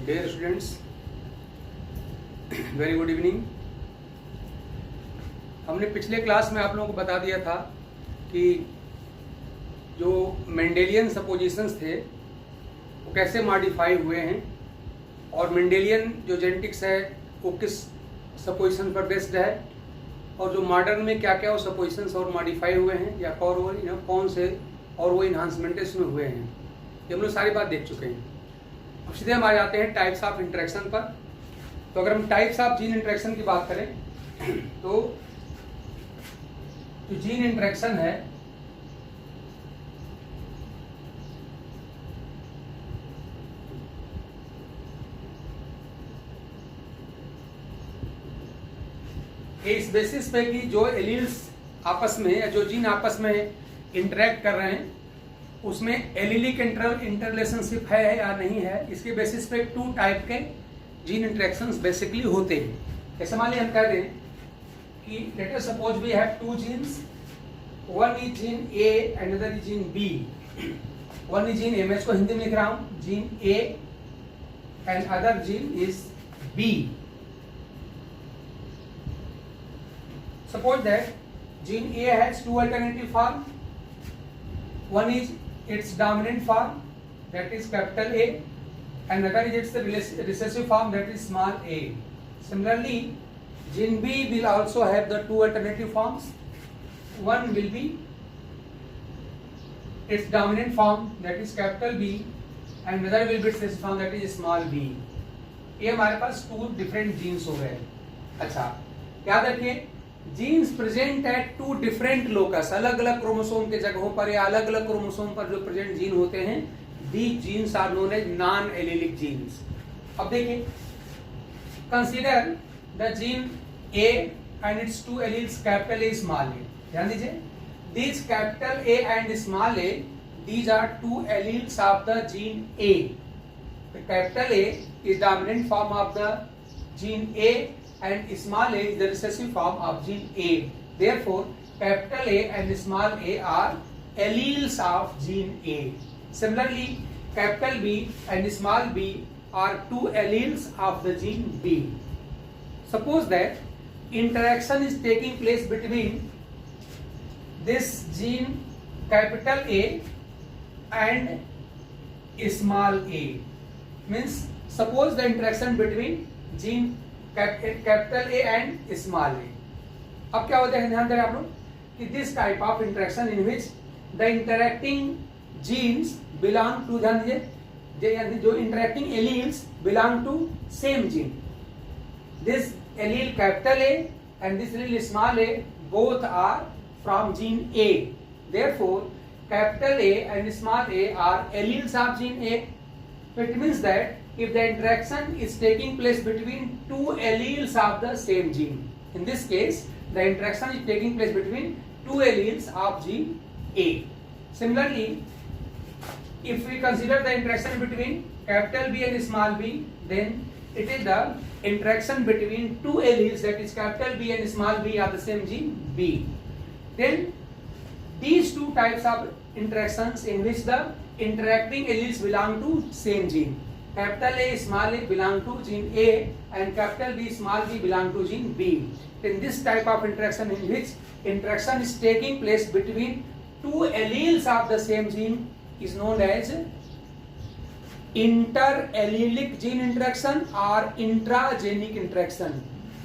Dear students, very good evening. हमने पिछले class में आप लोगों को बता दिया था कि जो मेंडेलियन सपोजिशंस थे वो कैसे मॉडिफाई हुए हैं और मेंडेलियन जो जेनेटिक्स है वो किस सपोजिशन पर बेस्ड है और जो मॉडर्न में क्या क्या वो सपोजिशंस और मॉडिफाई हुए हैं या कौन से और वो इन्हांसमेंट इसमें हुए हैं, ये हम लोग सारी बात देख चुके हैं. अब सीधे हम आ जाते हैं टाइप्स ऑफ इंटरेक्शन पर. तो अगर हम टाइप्स ऑफ जीन इंटरेक्शन की बात करें तो जो जीन इंटरेक्शन है इस बेसिस पे कि जो एलील्स आपस में या जो जीन आपस में इंटरेक्ट कर रहे हैं उसमें एलिलिक इंटररिलेशनशिप है या नहीं है, इसके बेसिस पे टू टाइप के जीन इंटरेक्शंस बेसिकली होते हैं. जैसे मान लीजिए हम कह दें कि let us suppose we have two genes, one is gene A and other is gene B. One is gene A, मैं इसको हिंदी में लिख रहा हूं, gene A and other gene is B. Suppose that gene A has two alternative form. One is its dominant form, that is capital A, and another is its recessive form, that is small a. Similarly, gene B will also have the two alternative forms. One will be its dominant form, that is capital B, and another will be its recessive form, that is small b. ये हमारे पास to different jeans हो गए. अच्छा, याद रखिए genes present at two different locus, अलग अलग chromosome के जगहों पर या अलग अलग क्रोमोसोम पर जो प्रेजेंट जीन होते हैं, these genes are known as non allelic genes. अब देखिए, consider the gene A and its two alleles capital A small A. ध्यान दीजिए, these capital A and small A, these are two alleles of the gene A. Capital A is dominant form of the gene A and small a is the recessive form of gene A. Therefore, capital A and small a are alleles of gene A. Similarly, capital B and small b are two alleles of the gene B. Suppose that interaction is taking place between this gene capital A and small a. Means, suppose the interaction between gene capital A and small A. अब क्या होता है, ध्यान दें आप लोग कि this type of interaction in which the interacting genes belong to, ध्यान दीजिए, जो interacting alleles belong to same gene. This allele capital A and this allele small A both are from gene A. Therefore capital A and small A are alleles of gene A. It means that if the interaction is taking place between two alleles of the same gene, in this case the interaction is taking place between two alleles of gene A. Similarly, if we consider the interaction between capital B and small b, then it is the interaction between two alleles, that is capital B and small b of the same gene B. Then these two types of interactions in which the interacting alleles belong to same gene, capital A small a belong to gene A and capital B small b belong to gene B. In this type of interaction in which interaction is taking place between two alleles of the same gene is known as interallelic gene interaction or intragenic interaction.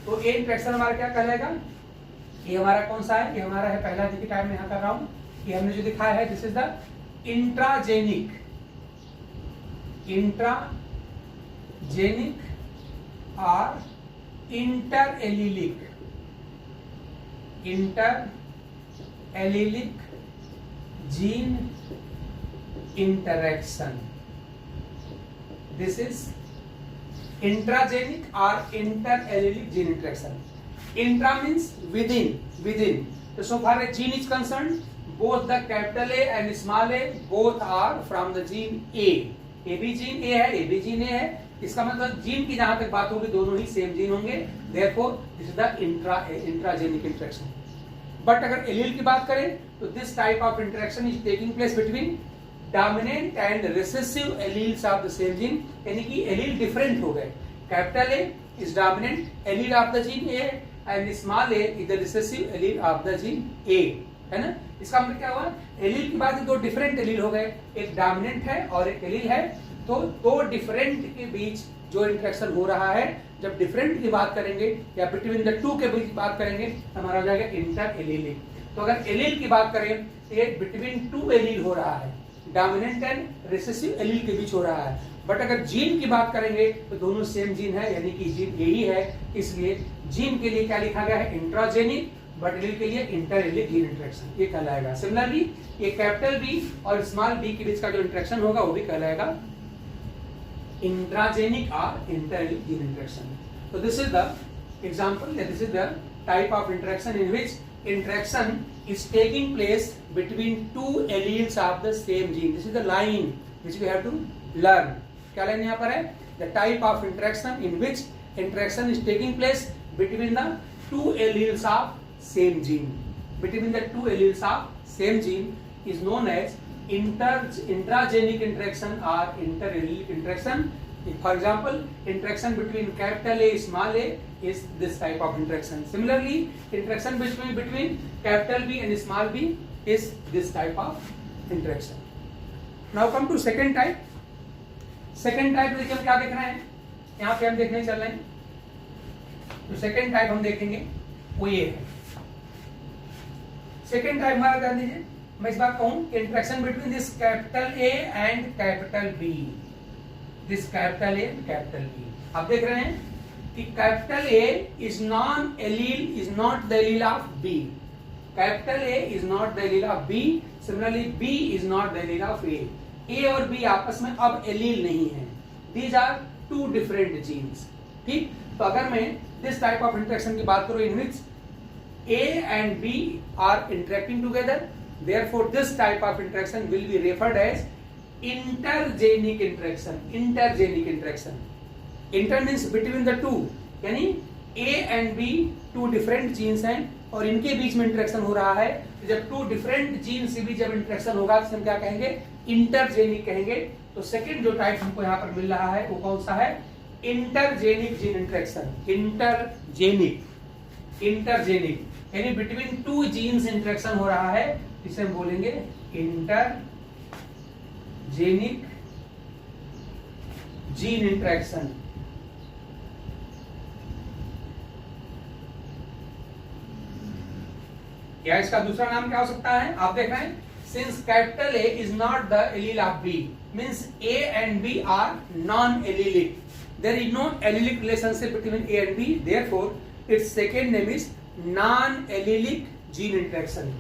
तो ये interaction हमारा क्या कहलाएगा, ये हमारा कौन सा है, ये हमारा है पहला जो कि टाइम में यहाँ कर रहा हूँ, ये हमने जो दिखाया है दिस इज द इंट्राजेनिक और interallelic gene interaction. This is intragenic और interallelic gene interaction. Intra means within. So far as gene is concerned, both the capital A and small a both are from the gene A. A भी gene A है, A भी gene A है. इसका मतलब gene की जहां तक बात होगी दोनों ही सेम जीन होंगे. Therefore, this is the intragenic interaction. But अगर एलील की बात करें तो this type of interaction is taking place between dominant and recessive alleles of the same gene, यानी कि एलील डिफरेंट हो गए। Capital A is dominant allele of the gene A and small A is the recessive allele of the gene ए, है ना। इसका मतलब क्या हुआ, एलील की बात है, दो डिफरेंट एलील हो गए, एक डोमिनेंट है और एक एलील है। तो दो डिफरेंट के बीच जो इंटरेक्शन हो रहा है, जब डिफरेंट की बात करेंगे या बिटवीन द टू के बीच बात करेंगे, हमारा हो जाएगा इंटर एलीलिक। तो अगर एलील की बात करें तो ये बिटवीन टू एलील हो रहा है, डोमिनेंट एंड रिसेसिव एलील के बीच हो रहा है। बट अगर जीन की बात करेंगे तो दोनों सेम जीन है, यानी कि जीन यही है, इसलिए जीन के लिए क्या लिखा गया है, इंट्राजेनिक, बट एलील के लिए इंटर एलील जीन इंटरेक्शन, ये कहलाएगा। सिमिलरली ये कैपिटल बी और स्मॉल बी के बीच का जो इंटरेक्शन होगा वो भी कहलाएगा इंट्राजेनिक और inter allele gene interaction. So this is the example, this is the type of interaction in which interaction is taking place between two alleles of the same gene. This is the line which we have to learn. क्या line यहाँ पर है, the type of interaction in which interaction is taking place between the two alleles of same gene. Between the two alleles of same gene is known as intragenic interaction or interallelic interaction. For example, interaction between capital A small a is this type of interaction. Similarly, interaction between capital B and small b is this type of interaction. Now come to second type. Second type देखिए हम क्या देख रहे हैं, यहाँ पे हम देखने चल रहे हैं। तो second type हम देखेंगे वो ये है। Second type हमारा ध्यान दीजिए, मैं इस बात कहूँ कि interaction between this capital A and capital B, this capital A and capital B, आप देख रहे हैं कि capital A is non-allele, is not the allele of B. Capital A is not the allele of B. Similarly, B is not the allele of A. A और B आपस में अब allele नहीं है। These are two different genes. ठीक, तो अगर मैं this type of interaction की बात करूँ in which A and B are interacting together, therefore this type of interaction will be referred as intergenic interaction. Intergenic interaction. Inter means between the two, यानी A and B two different genes हैं और इनके बीच में interaction हो रहा है। जब to different gene से भी जब इंटरेक्शन होगा तो हम क्या कहेंगे, इंटरजेनिक कहेंगे। तो सेकंड जो टाइप हमको यहाँ पर मिल रहा है वो कौन सा है, intergenic gene interaction. Intergenic, intergenic यानी बिटवीन टू जीन्स इंटरेक्शन हो रहा है, इसे हम बोलेंगे इंटरजेनिक जीन इंटरेक्शन। या इसका दूसरा नाम क्या हो सकता है, आप देख रहे हैं, since capital A is not the allele of B, means A and B are non allelic, there is no allelic relationship between A and B, therefore its second name is non allelic gene interaction.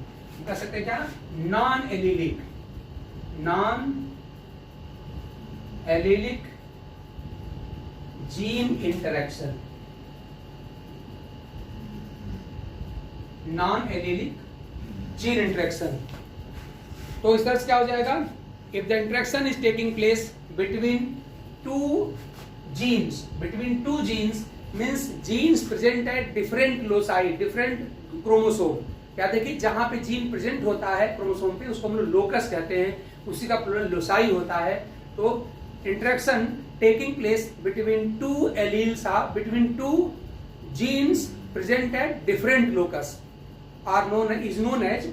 कह सकते हैं क्या, non allelic, non allelic gene interaction, non allelic gene interaction. तो इस तरह से क्या हो जाएगा, if the interaction is taking place between two genes, between two jeans means genes present at different loci, different chromosome. क्या देखिए, जहां पे जीन प्रेजेंट होता है क्रोमोसोम पे उसको हम लोग लोकस कहते हैं, उसी का प्लूरल लोसाई होता है। तो interaction taking place between to alleles of, between two jeans present at different locus is known as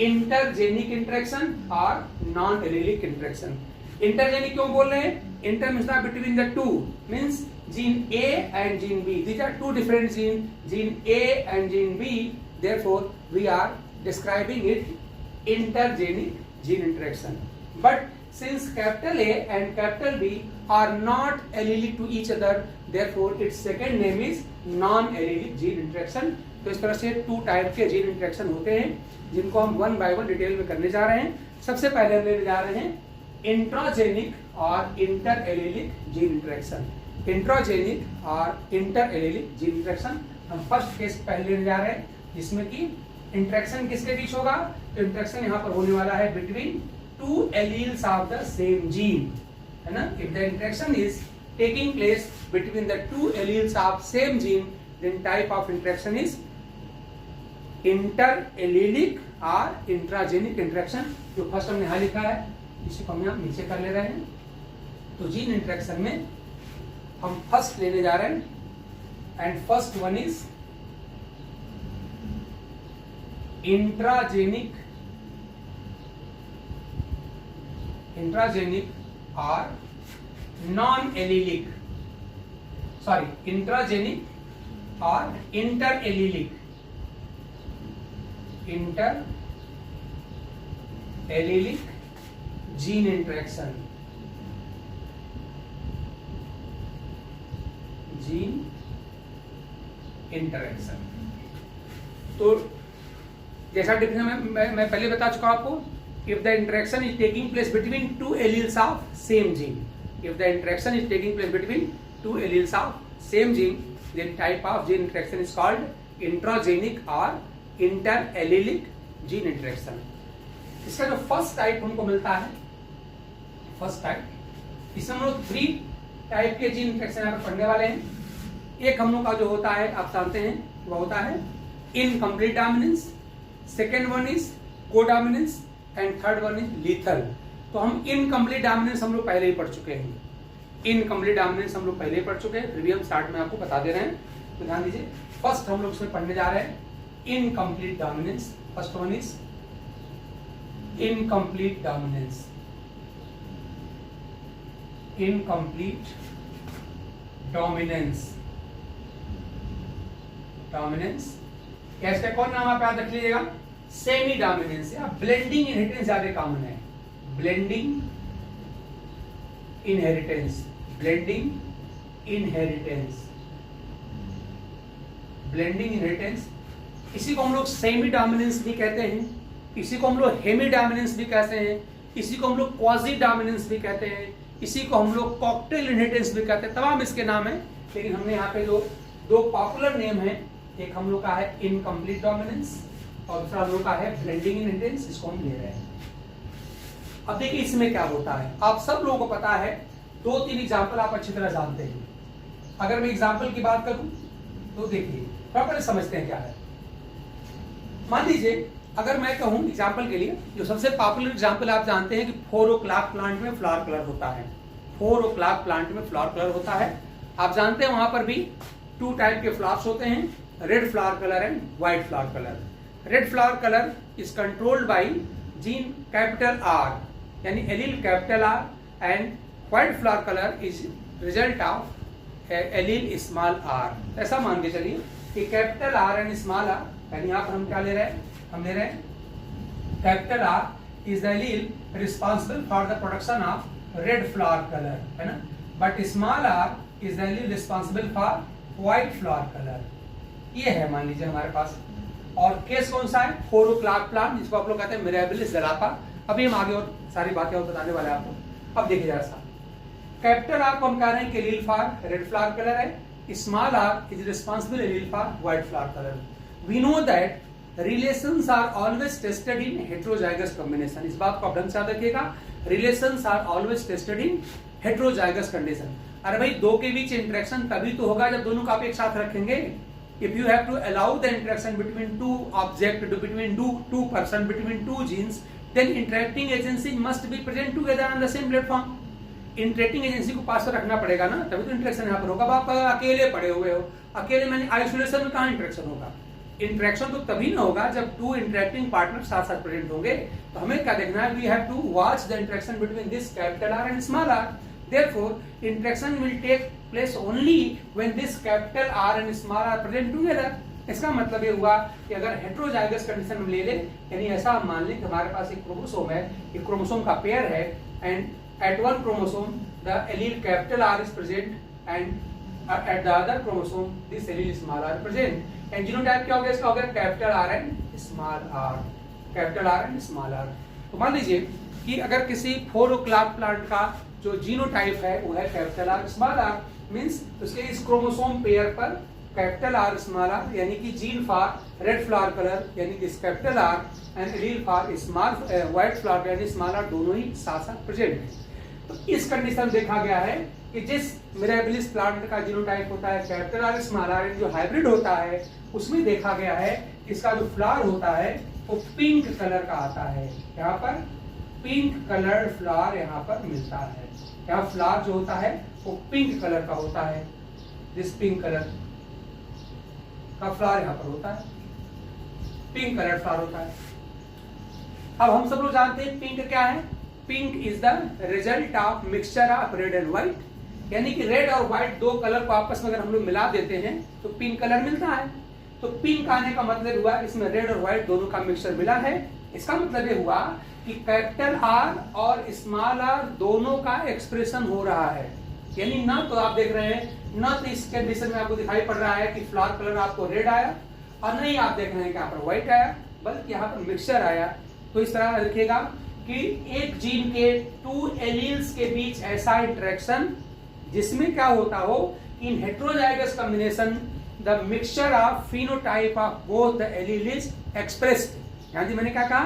intergenic interaction or non-allelic interaction. Intergenic क्यों बोल रहे हैं, inter means between the two, means gene A and gene B. These are two different genes, gene A and gene B. Therefore, we are describing it intergenic gene interaction. But since capital A and capital B are not allelic to each other, therefore its second name is non-allelic gene interaction. तो इस तरह से to type के gene interaction होते हैं जिनको हम one by one detail में करने जा रहे हैं। सबसे पहले हम लेने जा रहे हैं इंट्राजेनिक और inter allelic gene interaction. Intragenic और इंटर एलीलिक जीन इंटरेक्शन हम फर्स्ट केस पहले लेने जा रहे हैं, जिसमें कि इंटरेक्शन किसके बीच होगा, तो इंटरेक्शन यहाँ पर होने वाला है between two alleles of the same gene, है ना। If the interaction is taking place between the two alleles of same gene, then type of interaction is interallelic और इंट्राजेनिक इंटरेक्शन। जो फर्स्ट हमने यहाँ लिखा है इसी को हम यहाँ नीचे कर ले रहे हैं। तो जीन इंटरेक्शन में हम फर्स्ट लेने जा रहे हैं, and first one is intragenic और नॉन एलिलिक, सॉरी इंट्राजेनिक और इंटर एलिलिक जीन इंटरेक्शन, तो जैसा डिफिनेशन मैं पहले बता चुका आपको, if the interaction is taking place between to alleles of same gene, if the interaction is taking place between to alleles of same gene, then type of gene interaction is called intragenic or inter-allelic gene interaction। इसका जो first type हमको मिलता है, first type, इसमें हम लोग 3 type के gene interaction यहाँ पर पढ़ने वाले हैं। एक हम लोग का जो होता है आप जानते हैं वो होता है incomplete dominance, second one is codominance and third one is lethal. तो हम इनकम्प्लीट डोमिनेंस हम लोग पहले ही पढ़ चुके हैं, इनकम्प्लीट डोमिनेंस हम लोग पहले ही पढ़ चुके हैं, फिर भी हम स्टार्ट में आपको बता दे रहे हैं। तो ध्यान दीजिए, फर्स्ट हम लोग इसमें पढ़ने जा रहे हैं incomplete dominance. First one is incomplete dominance, incomplete dominance, कैसे कौन नाम आप याद रख लीजिएगा, सेमी डोमिनेंस या ब्लेंडिंग इनहेरिटेंस ज्यादा कॉमन है, ब्लेंडिंग इनहेरिटेंस, ब्लेंडिंग इनहेरिटेंस, इसी को हम लोग सेमी डोमिनेंस भी कहते हैं, इसी को हम लोग हेमी डोमिनेंस भी कहते हैं, इसी को हम लोग क्वाजी डोमिनेंस भी कहते हैं, इसी को हम लोग कॉकटेल इनहेरिटेंस भी कहते हैं, तमाम इसके नाम है। लेकिन हमने यहाँ पे जो 2 पॉपुलर नेम है, एक हम लोग का है इनकम्प्लीट डोमिनेंस और दूसरा हम लोग का है ब्लेंडिंग इनहेरिटेंस, इसको हम ले रहे हैं। अब देखिए इसमें क्या होता है, आप सब लोगों को पता है, 2-3 एग्जाम्पल आप अच्छी तरह जानते हैं। अगर मैं एग्जाम्पल की बात करूं तो देखिए प्रॉपर समझते हैं क्या है। मान लीजिए अगर मैं कहूं एग्जाम्पल के लिए, जो सबसे पॉपुलर एग्जाम्पल आप जानते हैं कि 4 o'clock प्लांट में फ्लावर कलर होता है, 4 o'clock प्लांट में फ्लावर कलर होता है। आप जानते हैं वहां पर भी 2 टाइप के फ्लावर्स होते हैं, red flower colour and white flower colour. Red flower colour is controlled by gene capital R, यानी allele capital R, and white flower colour is result of allele small r। ऐसा मान के चलिए कि capital R and small r, यानी यहाँ पर हम क्या ले रहे हैं, हम ले रहे हैं capital R is the allele responsible for the production of red flower colour, है ना, but small r is the allele responsible for white flower colour. ये है मान लीजिए हमारे पास। और केस कौन सा है, 4 o'clock प्लांट, जिसको आप लोग कहते हैं मिराबिलिस ज़रापा। अभी हम आगे और सारी बातें और बताने वाले हैं आपको। अब देखिए जरा सा, कैपिटल R को हम कह रहे हैं कि allele for red flower colour है, small r is responsible allele for white flower colour. We know that relations are always tested in heterozygous combination. इस बात को आप ढंग से याद रखिएगा, relations are always tested in heterozygous condition. अरे भाई 2 के बीच इंटरेक्शन तभी तो होगा जब दोनों को आप एक साथ रखेंगे। If you have to allow the interaction between 2 objects, between two person, between 2 genes, then interacting agencies must be present together on the same platform. Interacting agency को पास पर रखना पड़ेगा ना, तभी तो इंटरेक्शन यहाँ पर होगा। आप अकेले पड़े हुए हो, अकेले मैंने आइसोलेशन में कहाँ इंटरेक्शन होगा। इंटरेक्शन तो तभी ना होगा जब 2 इंटरेक्टिंग पार्टनर साथ साथ प्रेजेंट होंगे। तो हमें क्या देखना है, we have to watch the interaction between this capital R and small r। Therefore, interaction will take place only when this capital R and small r present together. इसका मतलब ये हुआ कि अगर हेटेरोजाइगस कंडीशन में ले ले, यानी ऐसा हम मान लें कि हमारे पास एक क्रोमोसोम है, एक क्रोमोसोम का पेयर है, and at one chromosome the allele capital R is present, and at the other chromosome this allele small r present, and genotype क्या हो गया इसका, हो गया capital R and small r, capital R and small r। तो मान लीजिए कि अगर किसी 4 o'clock प्लांट का जो जीनोटाइप है वो है capital R small r, means उसके इस क्रोमोसोम पेयर पर कैपिटल R स्मॉल r, यानी कि gene for red flower colour यानी कि capital R and allele for small white flower यानी स्मॉल r, दोनों ही साथ साथ प्रेजेंट है। तो इस कंडीशन देखा गया है कि जिस मिराबिलिस प्लांट का जीनोटाइप होता है कैपिटल R स्मॉल r, जो हाइब्रिड होता है, उसमें देखा गया है इसका जो फ्लावर होता है वो पिंक कलर का आता है। यहाँ पर पिंक कलर फ्लावर यहाँ पर मिलता है। यहाँ फ्लावर जो होता है वो पिंक कलर का होता है, दिस पिंक कलर का फ्लावर यहाँ पर होता है, पिंक कलर फ्लावर होता है। अब हम सब लोग जानते हैं पिंक क्या है। Pink is the result of mixture of red and white, यानी कि रेड और व्हाइट दो कलर को आपस में अगर हम लोग मिला देते हैं तो पिंक कलर मिलता है। तो पिंक आने का मतलब हुआ इसमें रेड और व्हाइट दोनों का मिक्सचर मिला है। इसका मतलब ये हुआ कि कैपिटल आर और स्मॉल आर दोनों का एक्सप्रेशन हो रहा है। यानी ना तो आप देख रहे हैं, ना तो इस कंडीशन में आपको दिखाई पड़ रहा है कि फ्लावर कलर आपको रेड आया, और नहीं आप देख रहे हैं कि यहाँ पर व्हाइट आया, बल्कि यहाँ पर मिक्सचर आया। तो इस तरह देखिएगा कि एक जीन के 2 एलील्स के बीच ऐसा इंटरेक्शन जिसमें क्या होता हो, in heterozygous combination the mixture of phenotype of both the allele is expressed. यानी मैंने क्या कहा,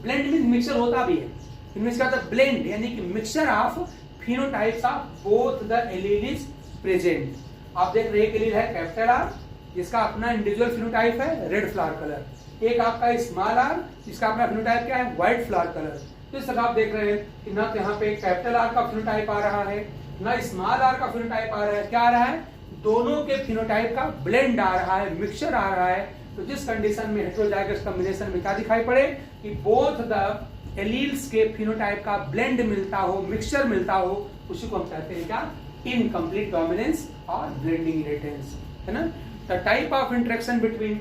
ब्लेंड मींस मिक्सचर होता भी है, इनमें इसका मतलब ब्लेंड यानी कि mixture of phenotypes of both the allele is present. आप देख रहे हैं एक एलील है कैपिटल आर जिसका अपना इंडिविजुअल फिनोटाइप है रेड फ्लावर कलर, एक आपका स्मॉल आर जिसका अपना फिनोटाइप क्या है व्हाइट फ्लावर कलर। तो इस तरह आप देख रहे हैं कि ना तो यहाँ पे कैपिटल आर का फिनोटाइप आ रहा है, ना स्मॉल आर का फिनोटाइप आ रहा है, क्या आ रहा है, दोनों के फिनोटाइप का ब्लेंड आ रहा है, मिक्सचर आ रहा है। तो जिस कंडीशन में हेटेरोजाइगस कॉम्बिनेशन में क्या दिखाई पड़े कि बोथ द एलील्स के फिनोटाइप का ब्लेंड मिलता हो, मिक्सचर मिलता हो, उसी को हम कहते हैं क्या, इनकम्प्लीट डोमिनेंस और ब्लेंडिंग इनहेरिटेंस, है ना। The type of interaction between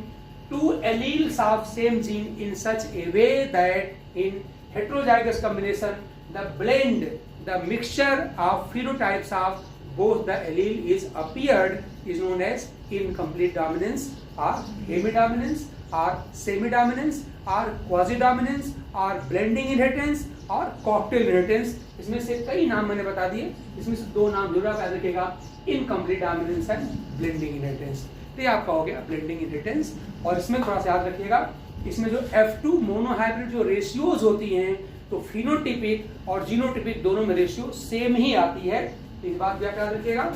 2 alleles of same gene in such a way that in heterozygous combination the blend, the mixture of phenotypes of both the allele is appeared is known as incomplete dominance or hemidominance or semidominance or quasi-dominance or blending inheritance और cocktail inheritance। इसमें से कई नाम मैंने बता दिए, इसमें से 2 नाम जरूर याद रखिएगा, incomplete dominance and blending inheritance। तो ये आपका हो गया ब्लेंडिंग इनहेरिटेंस। और इसमें थोड़ा सा याद रखिएगा, इसमें जो F2 मोनोहाइब्रिड जो रेशियोज होती हैं तो फिनोटिपिक और जीनोटिपिक दोनों में रेशियो सेम ही आती है। तो इस बात को याद रखिएगा,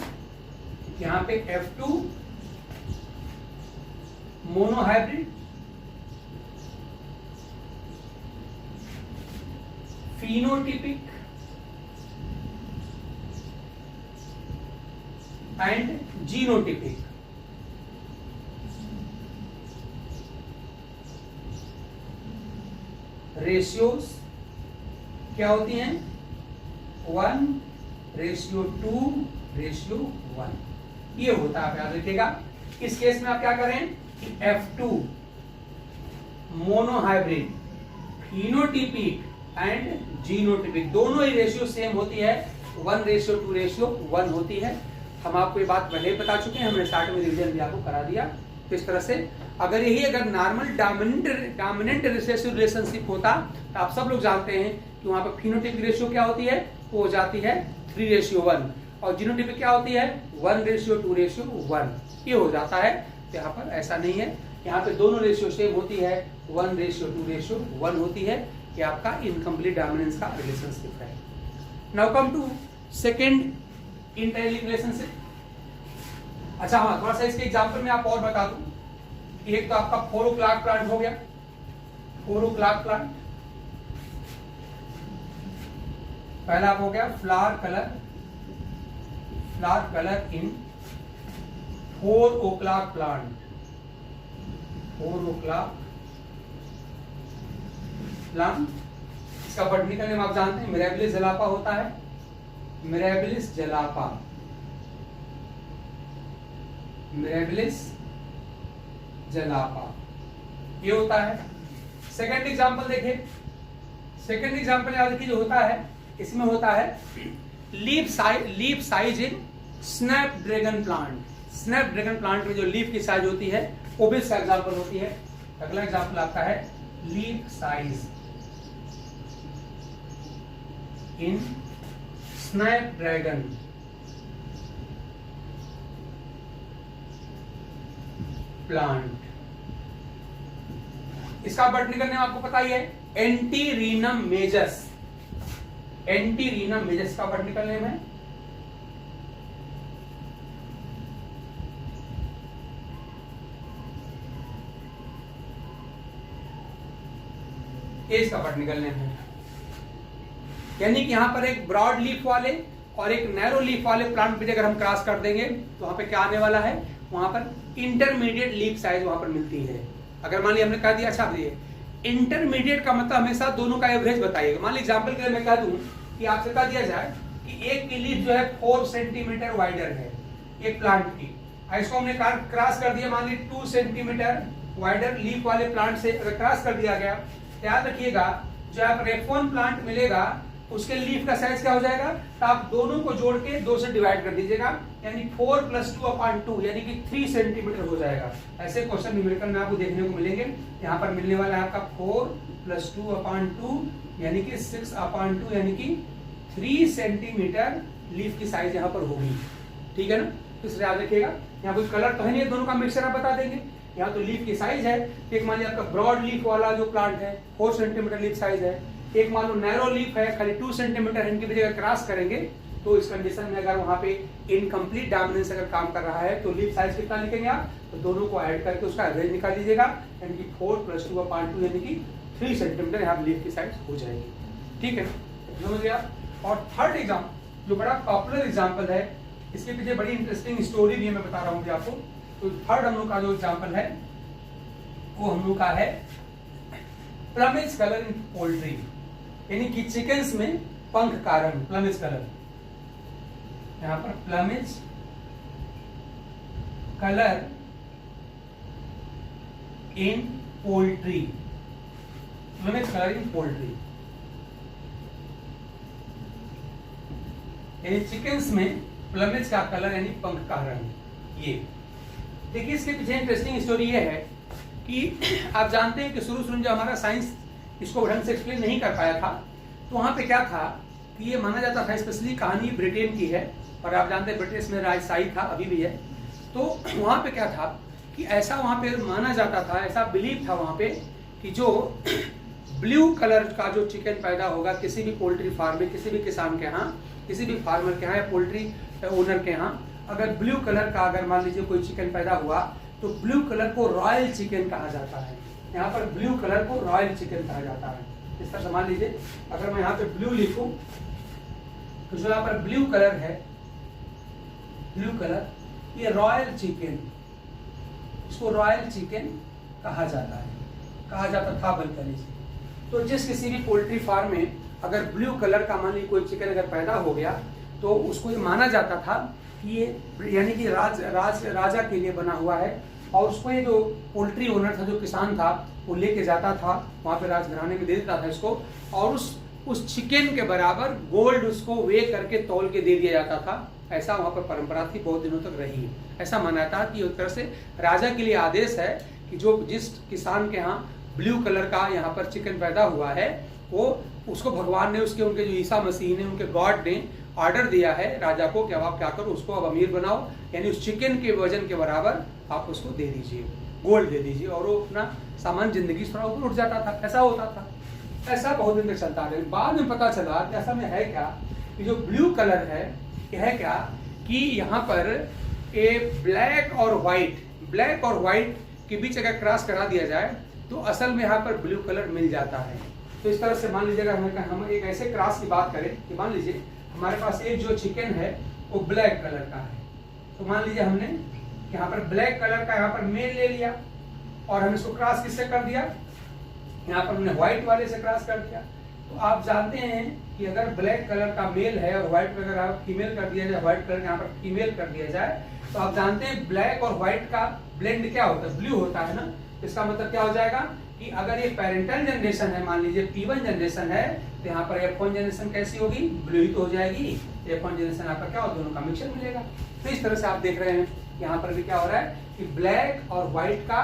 यहाँ पे F2 monohybrid phenotypic and genotypic ratios क्या होती हैं, 1:2:1 ये होता है, आप याद रखिएगा। इस केस में आप क्या करें कि F2 monohybrid phenotypic and genotypic दोनों ही रेशियो सेम होती है, 1:2:1 होती है। हम आपको ये बात पहले बता चुके हैं, हमने स्टार्ट में रिवीजन भी आपको करा दिया। तो इस तरह से अगर नॉर्मल डोमिनेंट रिसेसिव रिलेशनशिप होता तो आप सब लोग जानते हैं कि वहां पर फिनोटिपिक रेशियो क्या होती है, वो हो जाती है 3:1 और जीनोटिपिक क्या होती है 1:2:1 ये हो जाता है। तो यहाँ पर ऐसा नहीं है, यहाँ पे दोनों रेशियो सेम होती है, 1:2:1 होती है। ये आपका इनकम्प्लीट डोमिनेंस का रिलेशनशिप है। Now come to second interlink relationship. अच्छा हाँ, थोड़ा सा इसके एग्जाम्पल में आप और बता दूं, एक तो आपका 4 o'clock प्लांट हो गया, 4 o'clock प्लांट, पहला हो गया फ्लावर कलर इन 4 o'clock प्लांट, 4 o'clock प्लांट। इसका बॉटनिकल नेम आप जानते हैं मिराबिलिस जलापा होता है, मिराबिलिस जलापा, मिराबिलिस जलापा ये होता है। सेकंड एग्जांपल देखिए, सेकंड एग्जांपल याद रखिए जो होता है, इसमें होता है leaf size in Snapdragon plant. Snapdragon plant में जो लीफ की साइज होती है वो भी इसका एग्जांपल होती है। अगला एग्जांपल आपका है leaf size in Snapdragon plant. इसका बॉटनिकल नेम आपको पता ही है एंटीरीनम मेजस, एंटीरीनम मेजस का बॉटनिकल नेम है। ये इसका बॉटनिकल नेम है। यानी कि यहाँ पर एक ब्रॉड लीफ वाले और एक नैरो लीफ वाले प्लांट पे अगर हम क्रॉस कर देंगे तो वहाँ पे क्या आने वाला है, वहाँ पर इंटरमीडिएट लीफ साइज वहाँ पर मिलती है। अगर मान लिया हमने कह दिया, अच्छा ये इंटरमीडिएट का मतलब हमेशा दोनों का एवरेज बताइएगा। मान लीजिए एग्जाम्पल के लिए मैं कह दूं कि आपसे कह दिया जाए कि एक की लीफ जो है 4 सेंटीमीटर वाइडर है एक प्लांट की, इसको हमने क्रॉस कर दिया मान लीजिए 2 सेंटीमीटर वाइडर लीफ वाले प्लांट से अगर क्रॉस कर दिया गया, याद रखिएगा जो आप F1 प्लांट मिलेगा उसके लीफ का साइज क्या हो जाएगा, तो आप दोनों को जोड़ के 2 से डिवाइड कर दीजिएगा, यानी 4 + 2/2 यानी कि 3 सेंटीमीटर हो जाएगा। ऐसे क्वेश्चन न्यूमेरिकल में आपको देखने को मिलेंगे। यहाँ पर मिलने वाला है आपका 4 + 2/2 यानी कि 6/2 यानी कि 3 सेंटीमीटर लीफ की साइज यहाँ पर होगी। ठीक है ना, तो इसे याद रखिएगा। यहाँ कोई कलर तो है नहीं, दोनों का मिक्सचर आप बता देंगे। यहाँ तो लीफ की साइज है, एक मान लिया आपका ब्रॉड लीफ वाला जो प्लांट है 4 सेंटीमीटर लीफ साइज है, एक मान लो नैरो लीफ है खाली 2 सेंटीमीटर, इनकी वजह क्रॉस करेंगे तो इस कंडीशन में अगर वहां पे इनकम्प्लीट डोमिनेंस अगर काम कर रहा है तो लीफ साइज कितना लिखेंगे आप, तो दोनों को ऐड करके उसका एवरेज निकाल लीजिएगा, यानी कि 4 + 2/2 यानी कि 3 सेंटीमीटर यहाँ लीफ की साइज हो जाएगी। ठीक है, समझ गया। और थर्ड एग्जाम जो बड़ा पॉपुलर एग्जाम्पल है, इसके पीछे बड़ी इंटरेस्टिंग स्टोरी भी मैं बता रहा हूँ आपको। तो थर्ड हम लोग का जो एग्जाम्पल है वो हम लोग का है प्लमेज कलर इन पोल्ट्री, यानी कि चिकन्स में पंख का रंग प्लमेज कलर। यहां पर प्लमेज कलर इन पोल्ट्री, प्लमेज कलर इन पोल्ट्री यानी चिकन्स में प्लमेज का कलर यानी पंख का रंग। ये देखिए, इसके पीछे इंटरेस्टिंग स्टोरी ये है कि आप जानते हैं कि शुरू में जो हमारा साइंस इसको ढंग से एक्सप्लेन नहीं कर पाया था, तो वहां पे क्या था कि ये माना जाता था, स्पेशली कहानी ब्रिटेन की है और आप जानते हैं ब्रिटिश में राजशाही था, अभी भी है। तो वहां पे क्या था कि ऐसा वहां पे माना जाता था, ऐसा बिलीव था वहां पे कि जो ब्लू कलर का जो चिकन पैदा होगा किसी भी पोल्ट्री फार्म में, किसी भी किसान के यहाँ, किसी भी फार्मर के यहाँ या पोल्ट्री ओनर के यहाँ, अगर ब्लू कलर का अगर मान लीजिए कोई चिकन पैदा हुआ तो ब्लू कलर को रॉयल चिकन कहा जाता है। यहाँ पर ब्लू कलर को रॉयल चिकन कहा जाता है। इस तरह से मान लीजिए अगर मैं यहाँ पे ब्लू लिखूं तो जो यहाँ पर ब्लू कलर है, ब्लू कलर, ये रॉयल चिकन, इसको रॉयल चिकन कहा जाता है, कहा जाता था बल्कि। तो जिस किसी भी पोल्ट्री फार्म में अगर ब्लू कलर का मान लीजिए कोई चिकन अगर पैदा हो गया तो उसको ये माना जाता था कि ये यानी कि राजा के लिए बना हुआ है, और उसको ये जो पोल्ट्री ओनर था, जो किसान था, वो लेके जाता था वहाँ पे राजघराने में दे देता था इसको, और उस चिकन के बराबर गोल्ड उसको वे करके तौल के दे दिया जाता था। ऐसा वहाँ पर परंपरा थी, बहुत दिनों तक रही है। ऐसा माना था कि एक तरह से राजा के लिए आदेश है कि जो जिस किसान के यहाँ ब्लू कलर का यहाँ पर चिकन पैदा हुआ है, वो उसको भगवान ने, उसके उनके जो ईसा मसीह ने, उनके गॉड ने ऑर्डर दिया है राजा को कि अब आप क्या करो, उसको अब अमीर बनाओ, यानी उस चिकन के वजन के बराबर आप उसको दे दीजिए, गोल्ड दे दीजिए, और वो अपना सामान जिंदगी थोड़ा ऊपर उठ जाता था। ऐसा होता था, ऐसा बहुत दिन तक चलता रहा। बाद में पता चला कि ऐसा में है क्या कि जो ब्लू कलर है, यह है क्या कि यहाँ पर ब्लैक और व्हाइट के बीच अगर क्रॉस करा दिया जाए तो असल में यहाँ पर ब्लू कलर मिल जाता है। तो इस तरह से मान लीजिए अगर हम एक ऐसे क्रॉस की बात करें कि मान लीजिए हमारे पास एक जो चिकन है वो ब्लैक कलर का है, तो मान लीजिए हमने यहाँ पर ब्लैक कलर का यहाँ पर मेल ले लिया और हमने इसको क्रॉस किससे कर दिया, यहाँ पर हमने व्हाइट वाले से क्रॉस कर दिया। तो आप जानते हैं कि अगर ब्लैक कलर का मेल है और व्हाइट कलर का फीमेल कर दिया जाए, व्हाइट कलर यहाँ पर फीमेल कर दिया जाए, तो आप जानते हैं ब्लैक और व्हाइट का ब्लेंड क्या होता है, ब्लू होता है ना। इसका मतलब क्या हो जाएगा कि अगर ये पेरेंटल जनरेशन है, मान लीजिए P1 जनरेशन है, तो यहाँ पर F1 जनरेशन कैसी होगी, ब्लू ही तो हो जाएगी। F1 जनरेशन यहाँ पर क्या हो, दोनों का मिक्सचर मिलेगा। तो इस तरह से आप देख रहे हैं यहाँ पर भी क्या हो रहा है कि ब्लैक और व्हाइट का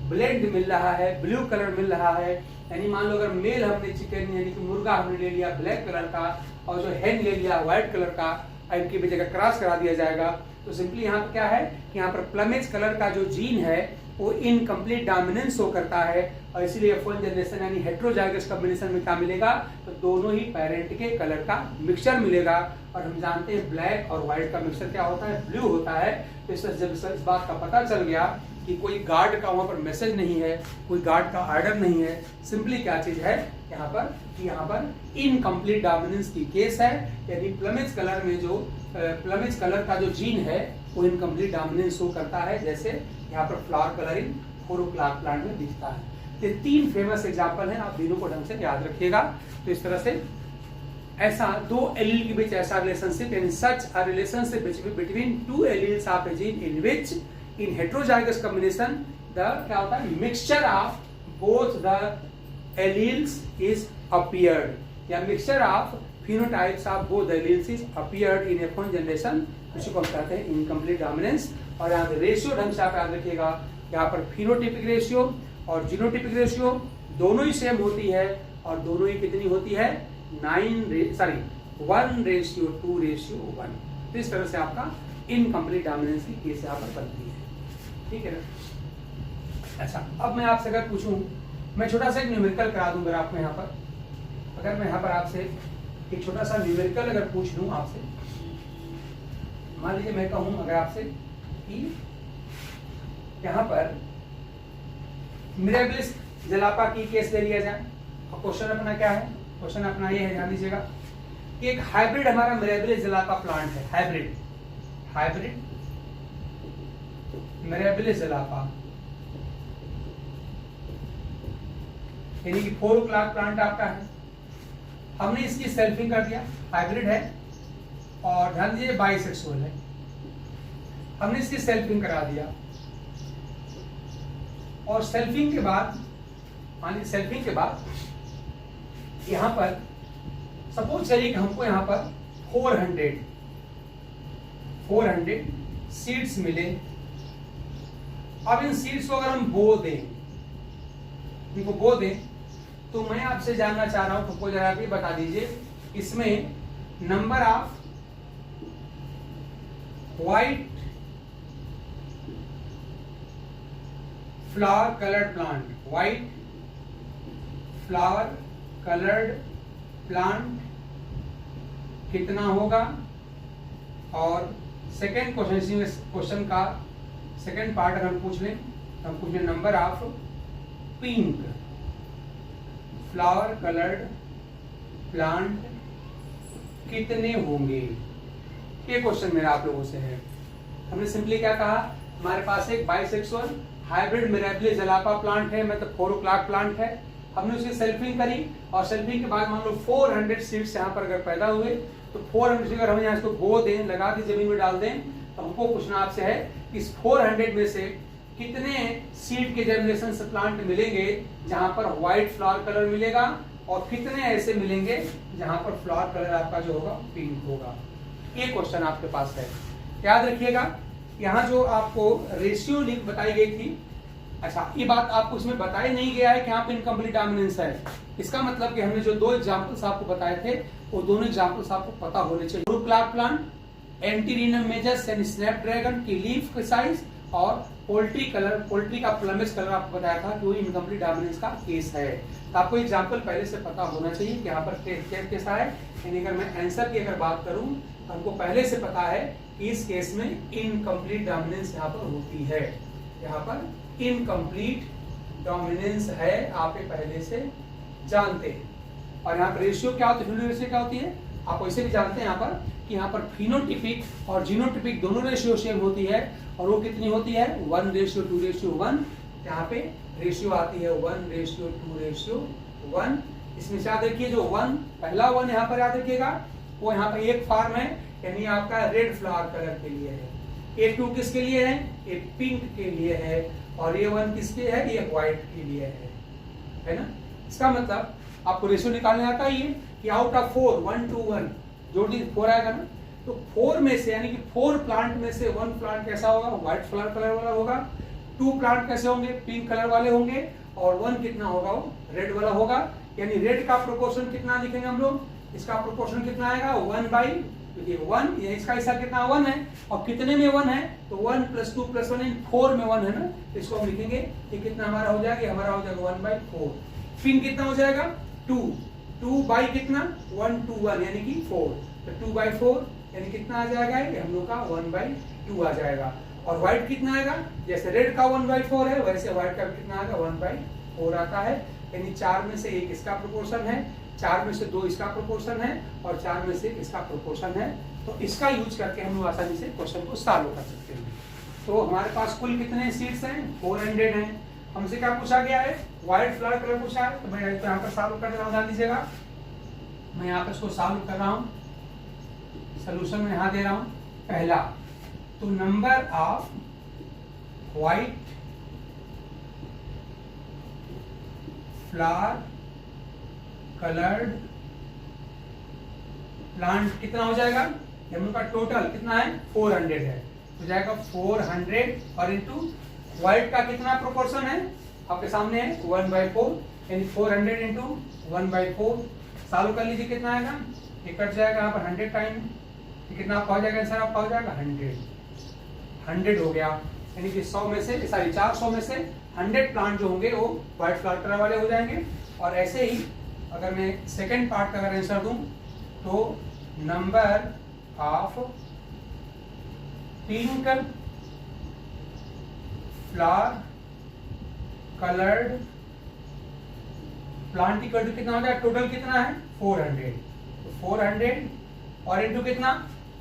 ब्लेंड मिल रहा है, ब्लू कलर मिल रहा है। यानी मान लो अगर मेल हमने चिकन यानी कि मुर्गा हमने ले लिया ब्लैक कलर का और जो हेन ले लिया व्हाइट कलर का, इनकी भी जगह क्रॉस करा दिया जाएगा, तो सिंपली यहाँ पर क्या है कि यहाँ पर प्लमेज कलर का जो जीन है वो इनकम्प्लीट डोमिनेंस शो करता है, और इसीलिए F1 जनरेशन यानी हेट्रोजाइगस कॉम्बिनेशन में क्या मिलेगा, तो दोनों ही पेरेंट के कलर का मिक्सचर मिलेगा। और हम जानते हैं ब्लैक और व्हाइट का मिक्सचर क्या होता है, ब्लू होता है। तो जब इस बात का पता चल गया कि कोई गार्ड का वहां पर मैसेज नहीं है, कोई गार्ड का ऑर्डर नहीं है, सिंपली क्या चीज है यहाँ पर कि यहाँ पर इनकम्प्लीट डोमिनेंस की केस है, यानी प्लमेज कलर में जो प्लमेज कलर का जो जीन है वो इनकम्प्लीट डोमिनेंस शो करता है, जैसे यहाँ पर फ्लावर कलरिंग फोरोक्लाक प्लांट में दिखता है। ये 3 फेमस एग्जाम्पल हैं, आप तीनों को ढंग से याद रखिएगा। तो इस तरह से ऐसा 2 एलील के बीच ऐसा relationship, in such a relationship between 2 alleles of a gene in which in heterozygous combination the क्या होता है mixture of both the alleles is appeared, या mixture of phenotypes of both alleles is appeared in F1 generation, उसी को हम कहते हैं incomplete dominance. और यहाँ पे रेशियो ढंग से आप याद रखिएगा, यहाँ पर फिनोटिपिक रेशियो और जीनोटिपिक रेशियो दोनों ही सेम होती है, और दोनों ही कितनी होती है 1:2:1। तो इस तरह से आपका इनकम्प्लीट डोमिनेंस की केस यहाँ पर बनती है, ठीक है ना। अच्छा, अब मैं आपसे अगर पूछूं, मैं छोटा सा एक न्यूमेरिकल करा दूंगा आपको यहाँ पर। अगर मैं यहाँ पर आपसे एक छोटा सा न्यूमेरिकल अगर पूछ लूं आपसे, मान लीजिए मैं कहूं अगर आपसे कि यहाँ पर मिरेबिलिस जलापा की केस ले लिया जाए, और क्वेश्चन अपना क्या है, क्वेश्चन अपना ये है, ध्यान दीजिएगा कि एक हाइब्रिड हमारा मिरेबिलिस जलापा प्लांट है, हाइब्रिड मिरेबिलिस जलापा, यानी कि 4 o'clock प्लांट आपका है। हमने इसकी सेल्फिंग कर दिया, हाइब्रिड है और ध्यान दीजिए बाइसेक्सुअल है, हमने इसकी सेल्फिंग करा दिया, और सेल्फिंग के बाद मान लीजिए सेल्फिंग के बाद यहां पर सपोज करिए कि हमको यहां पर 400 सीड्स मिले। अब इन सीड्स को अगर हम बो दें, इनको बो दें, तो मैं आपसे जानना चाह रहा हूं, सबको जरा भी बता दीजिए इसमें number of white flower coloured plant, white flower coloured plant कितना होगा। और सेकेंड क्वेश्चन, इसी में क्वेश्चन का सेकेंड पार्ट अगर हम पूछ लें, हम पूछ लें number of pink flower coloured plant कितने होंगे। ये क्वेश्चन मेरा आप लोगों से है। हमने सिंपली क्या कहा, हमारे पास एक बाइसेक्सुअल हाइब्रिड मिरेबिलिस जलापा प्लांट है, मतलब 4 o'clock प्लांट है। हमने उसकी सेल्फिंग करी, और सेल्फिंग के बाद मान लो 400 सीड्स यहाँ पर अगर पैदा हुए, तो 400 अगर हम यहाँ इसको बो दें, लगा दी, जमीन में डाल दें, तो हमको पूछना आपसे है इस 400 में से कितने सीड के जर्मिनेशन से प्लांट मिलेंगे जहां पर व्हाइट फ्लावर कलर मिलेगा, और कितने ऐसे मिलेंगे जहां पर फ्लावर कलर आपका जो होगा पिंक होगा। ये क्वेश्चन आपके पास है, याद रखिएगा। यहाँ जो आपको रेशियो लिंक बताई गई थी, अच्छा ये बात आपको इसमें बताया नहीं गया है कि यहाँ पे इनकम्प्लीट डोमिनेंस है। इसका मतलब कि हमने जो 2 एग्जांपल्स आपको बताए थे, वो दोनों एग्जांपल्स आपको पता होने चाहिए। 4 o'clock प्लांट, एंटीरिनम मेजस यानी स्नैपड्रैगन की लीफ का साइज, और पोल्ट्री का प्लमेज कलर आपको बताया था कि वो इनकम्प्लीट डोमिनेंस का केस है। तो आपको एग्जांपल पहले से पता होना चाहिए कि यहाँ पर केस कैसा है। यानी अगर मैं आंसर की अगर बात करूं, तो हमको पहले से पता है कि इस केस में इनकम्प्लीट डोमिनेंस यहाँ पर होती है, यहाँ पर इनकम्प्लीट डोमिनेंस है, आप ये पहले से जानते हैं। और यहाँ पर रेशियो क्या होती है, रेशियो क्या होती है, आप वैसे भी जानते हैं यहाँ पर कि यहाँ पर फिनोटिपिक और जीनोटिपिक दोनों रेशियो सेम होती है, और वो कितनी होती है 1:2:1। यहाँ पे रेशियो आती है 1:2:1। इसमें से याद रखिए जो 1 पहला 1 यहाँ पर याद रखिएगा, वो यहाँ पर एक फॉर्म है, यानी आपका रेड फ्लावर कलर के लिए है। ये 2 किसके लिए है, ये पिंक के लिए है, और ये 1 किसके है, ये व्हाइट के लिए है ना। इसका मतलब आपको रेशियो निकालने आता ही है कि आउट ऑफ 4 1 to 1 जोड़ दी 4 आएगा ना, तो 4 में से यानी कि 4 प्लांट में से 1 प्लांट कैसा होगा, व्हाइट फ्लावर कलर वाला होगा, 2 प्लांट कैसे होंगे, पिंक कलर वाले होंगे, और 1 कितना होगा, वो रेड वाला होगा। यानी रेड का प्रोपोर्शन कितना लिखेंगे हम लोग, इसका प्रोपोर्शन कितना आएगा 1/1, ये इसका हिस्सा कितना 1 है, और कितने में 1 है, तो 1 + 2 + 1 4 में 1 है ना, इसको हम लिखेंगे ये कितना हमारा हो जाएगा, हमारा हो जाएगा 1/4। पिंक कितना हो जाएगा 2 बाई कितना 1 to 1 यानी कि 4, तो 2/4 यानी कितना आ जाएगा, ये हम लोग का 1/2 आ जाएगा। और व्हाइट कितना आएगा, जैसे रेड का 1/4 है वैसे व्हाइट का कितना आएगा 1/4 आता है। यानी 4 में से 1 इसका प्रोपोर्शन है, 4 में से 2 इसका प्रोपोर्शन है और 4 में से 1 इसका प्रोपोर्शन है। तो इसका यूज करके हम लोग आसानी से क्वेश्चन को सॉल्व कर सकते हैं। तो हमारे पास कुल कितने सीट्स हैं, 400 हैं। हमसे क्या पूछा गया है, व्हाइट फ्लावर कलर पूछा है। तो मैं यहाँ पर सॉल्व कर रहा हूँ, ध्यान दीजिएगा। मैं यहाँ पर इसको सॉल्व कर रहा हूँ, सोल्यूशन में यहाँ दे रहा हूँ। पहला तो number of white flower coloured plant कितना हो जाएगा, उनका टोटल कितना है 400 है, तो जाएगा 400 और इनटू व्हाइट का कितना प्रोपोर्शन है आपके सामने है 1/4, यानी 400 इंटू 1/4 सॉल्व कर लीजिए कितना आएगा, ये कट जाएगा यहाँ पर 100 टाइम, कितना आपका हो जाएगा आंसर, आपका हो जाएगा 100 हो गया। यानी कि 100 में से सॉरी 400 में से 100 प्लांट जो होंगे वो व्हाइट फ्लावर कलर वाले हो जाएंगे। और ऐसे ही अगर मैं सेकंड पार्ट का अगर आंसर दूं तो number of pink flower coloured plant equal to कितना हो जाएगा, टोटल कितना है 400, तो 400 और इनटू कितना,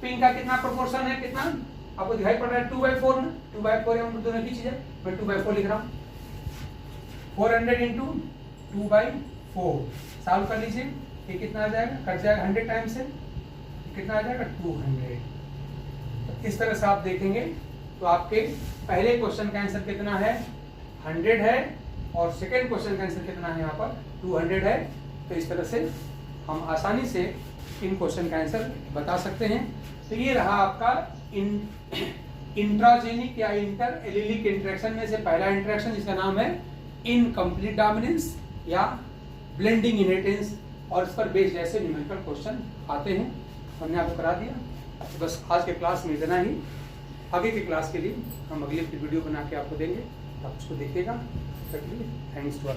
पिंक का कितना प्रोपोर्शन है, कितना आपको दिखाई पड़ रहा है 2/4 में, 2/4 है दोनों की चीजें, मैं 2/4 लिख रहा हूँ। 400 इंटू 2/4 सॉल्व कर लीजिए, ये कितना आ जाएगा, कट जाएगा 100 टाइम से, कितना आ जाएगा 200। तो इस तरह से आप देखेंगे तो आपके पहले क्वेश्चन का आंसर कितना है 100 है और सेकंड क्वेश्चन का आंसर कितना है यहाँ पर 200 है। तो इस तरह से हम आसानी से इन क्वेश्चन का आंसर बता सकते हैं। तो ये रहा आपका इंट्राजेनिक या इंटर एलिलिक इंटरेक्शन में से पहला इंटरेक्शन, जिसका नाम है इनकम्प्लीट डोमिनेंस या ब्लेंडिंग इनहेरिटेंस, और इस पर बेस्ड ऐसे न्यूमेरिकल क्वेश्चन आते हैं, हमने आपको करा दिया। तो बस आज के क्लास में इतना ही, आगे की क्लास के लिए हम अगली वीडियो बना के आपको देंगे, आप उसको देखिएगा। Thanks to all.